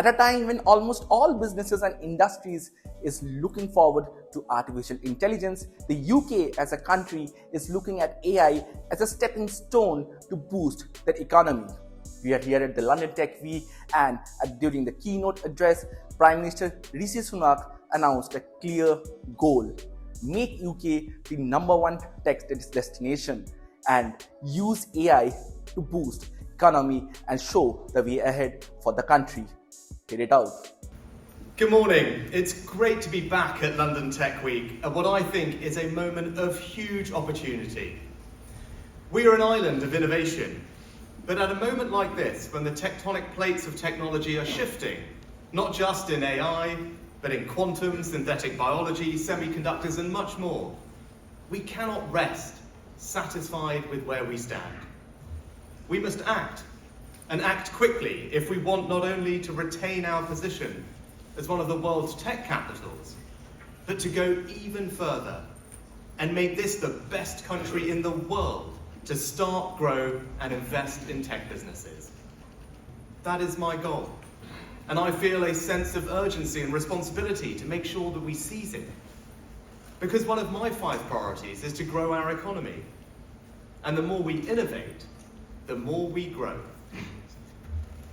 At a time when almost all businesses and industries is looking forward to artificial intelligence, the UK as a country is looking at AI as a stepping stone to boost their economy. We are here at the London Tech Week, and during the keynote address, Prime Minister Rishi Sunak announced a clear goal: make UK the #1 tech destination and use AI to boost economy and show the way ahead for the country. Get it out. Good morning. It's great to be back at London Tech Week at what I think is a moment of huge opportunity. We are an island of innovation, but at a moment like this, when the tectonic plates of technology are shifting, not just in AI, but in quantum, synthetic biology, semiconductors, and much more, we cannot rest satisfied with where we stand. We must act, and act quickly if we want not only to retain our position as one of the world's tech capitals, but to go even further and make this the best country in the world to start, grow, and invest in tech businesses. That is my goal, and I feel a sense of urgency and responsibility to make sure that we seize it. Because one of my 5 priorities is to grow our economy, and the more we innovate, the more we grow.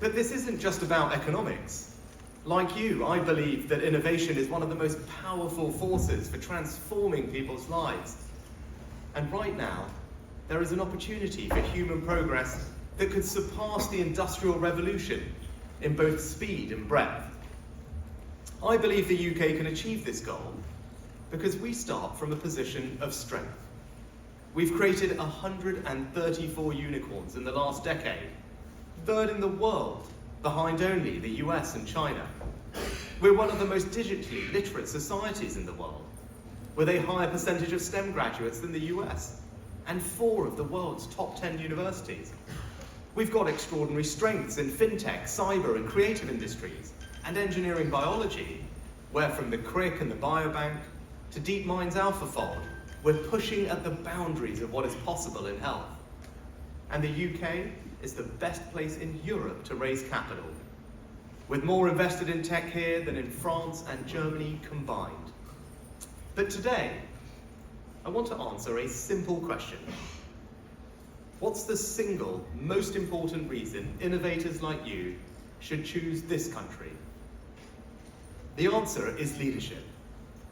But this isn't just about economics. Like you, I believe that innovation is one of the most powerful forces for transforming people's lives. And right now, there is an opportunity for human progress that could surpass the Industrial Revolution in both speed and breadth. I believe the UK can achieve this goal because we start from a position of strength. We've created 134 unicorns in the last decade, 3rd in the world, behind only the US and China. We're one of the most digitally literate societies in the world, with a higher percentage of STEM graduates than the US, and 4 of the world's top 10 universities. We've got extraordinary strengths in fintech, cyber and creative industries, and engineering biology, where from the Crick and the Biobank to DeepMind's AlphaFold, we're pushing at the boundaries of what is possible in health. And the UK is the best place in Europe to raise capital, with more invested in tech here than in France and Germany combined. But today, I want to answer a simple question. What's the single most important reason innovators like you should choose this country? The answer is leadership.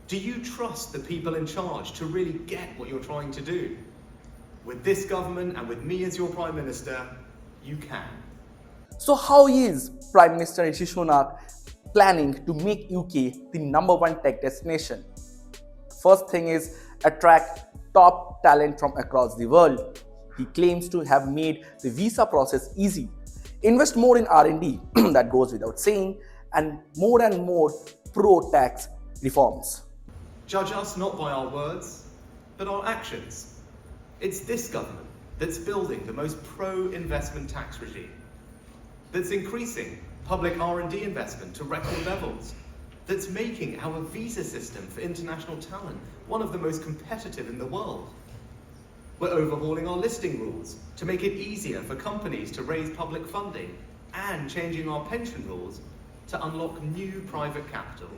Do you trust the people in charge to really get what you're trying to do? With this government and with me as your Prime Minister, you can. So how is Prime Minister Rishi Sunak planning to make UK the #1 tech destination? First thing is attract top talent from across the world. He claims to have made the visa process easy, invest more in R&D, that goes without saying, and more pro-tax reforms. Judge us not by our words, but our actions. It's this government that's building the most pro-investment tax regime, that's increasing public R&D investment to record levels, that's making our visa system for international talent one of the most competitive in the world. We're overhauling our listing rules to make it easier for companies to raise public funding and changing our pension rules to unlock new private capital.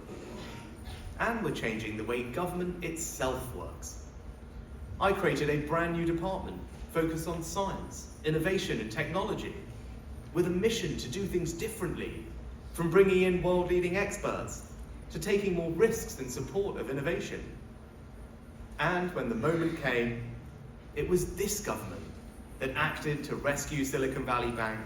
And we're changing the way government itself works. I created a brand new department focused on science, innovation and technology, with a mission to do things differently, from bringing in world-leading experts to taking more risks in support of innovation. And when the moment came, it was this government that acted to rescue Silicon Valley Bank.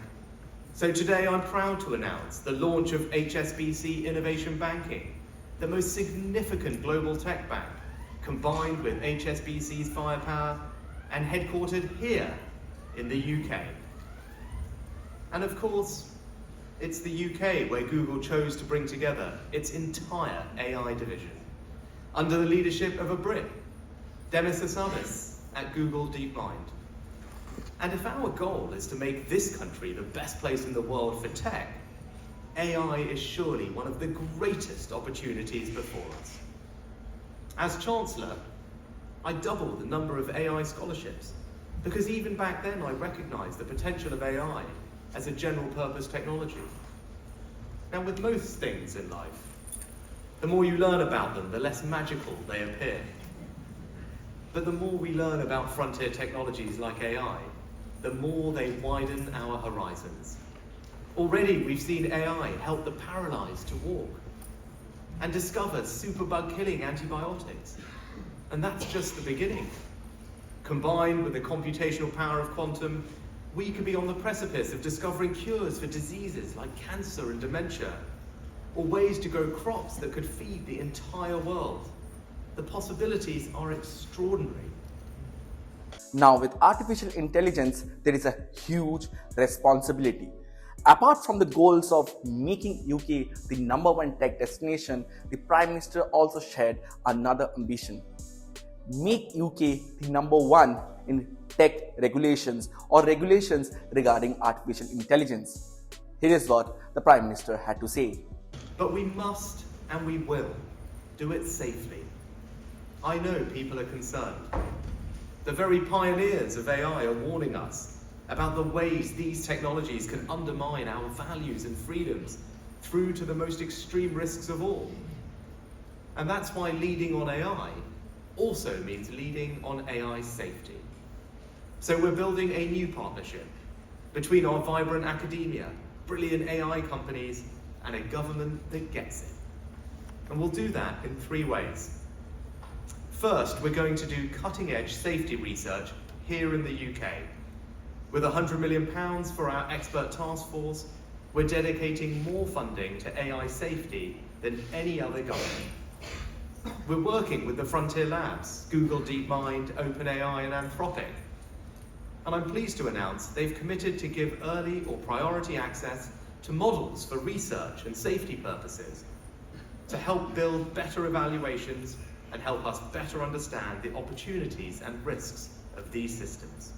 So today I'm proud to announce the launch of HSBC Innovation Banking, the most significant global tech bank, combined with HSBC's firepower and headquartered here in the UK. And of course, it's the UK where Google chose to bring together its entire AI division, under the leadership of a Brit, Demis Hassabis at Google DeepMind. And if our goal is to make this country the best place in the world for tech, AI is surely one of the greatest opportunities before us. As Chancellor, I doubled the number of AI scholarships, because even back then I recognized the potential of AI as a general purpose technology. And with most things in life, the more you learn about them, the less magical they appear. But the more we learn about frontier technologies like AI, the more they widen our horizons. Already we've seen AI help the paralyzed to walk and discover superbug-killing antibiotics. And that's just the beginning. Combined with the computational power of quantum, we could be on the precipice of discovering cures for diseases like cancer and dementia, or ways to grow crops that could feed the entire world. The possibilities are extraordinary. Now, with artificial intelligence, there is a huge responsibility. Apart from the goals of making UK the #1 tech destination, the Prime Minister also shared another ambition. Make UK the #1 in tech regulations or regulations regarding artificial intelligence. Here is what the Prime Minister had to say. But we must and we will do it safely. I know people are concerned. The very pioneers of AI are warning us about the ways these technologies can undermine our values and freedoms through to the most extreme risks of all. And that's why leading on AI also means leading on AI safety. So we're building a new partnership between our vibrant academia, brilliant AI companies, and a government that gets it. And we'll do that in 3 ways. First, we're going to do cutting-edge safety research here in the UK. With £100 million for our expert task force, we're dedicating more funding to AI safety than any other government. We're working with the frontier labs, Google DeepMind, OpenAI and Anthropic. And I'm pleased to announce they've committed to give early or priority access to models for research and safety purposes to help build better evaluations and help us better understand the opportunities and risks of these systems.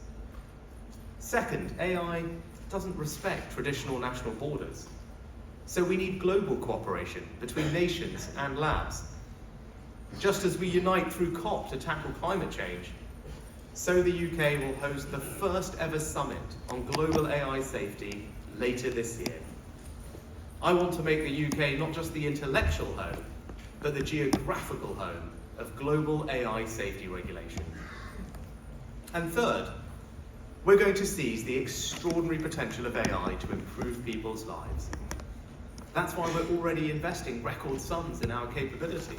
Second, AI doesn't respect traditional national borders. So we need global cooperation between nations and labs. Just as we unite through COP to tackle climate change, so the UK will host the first ever summit on global AI safety later this year. I want to make the UK not just the intellectual home, but the geographical home of global AI safety regulation. And third, we're going to seize the extraordinary potential of AI to improve people's lives. That's why we're already investing record sums in our capability,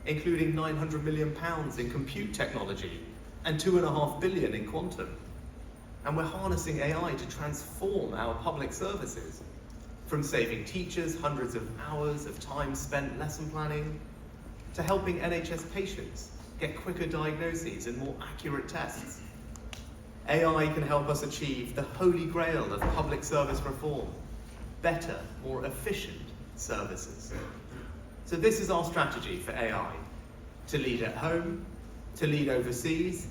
including £900 million in compute technology and $2.5 billion in quantum. And we're harnessing AI to transform our public services, from saving teachers hundreds of hours of time spent lesson planning, to helping NHS patients get quicker diagnoses and more accurate tests. AI can help us achieve the holy grail of public service reform, better, more efficient services. So this is our strategy for AI, to lead at home, to lead overseas,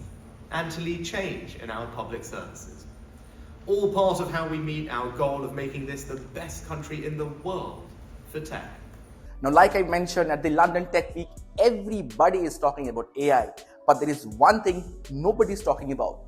and to lead change in our public services. All part of how we meet our goal of making this the best country in the world for tech. Now, like I mentioned at the London Tech Week, everybody is talking about AI, but there is one thing nobody is talking about.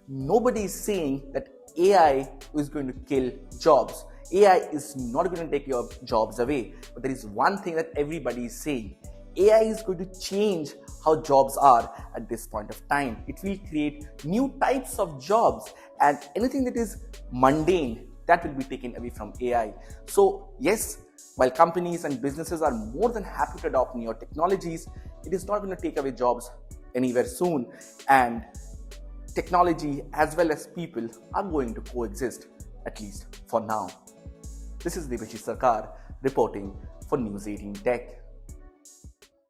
Nobody is saying that AI is going to kill jobs. AI is not going to take your jobs away. But there is one thing that everybody is saying. AI is going to change how jobs are at this point of time. It will create new types of jobs, and anything that is mundane, that will be taken away from AI. So yes, while companies and businesses are more than happy to adopt newer technologies, it is not going to take away jobs anywhere soon. And technology as well as people are going to coexist, at least for now. This is Rishi Sunak reporting for News 18 Tech.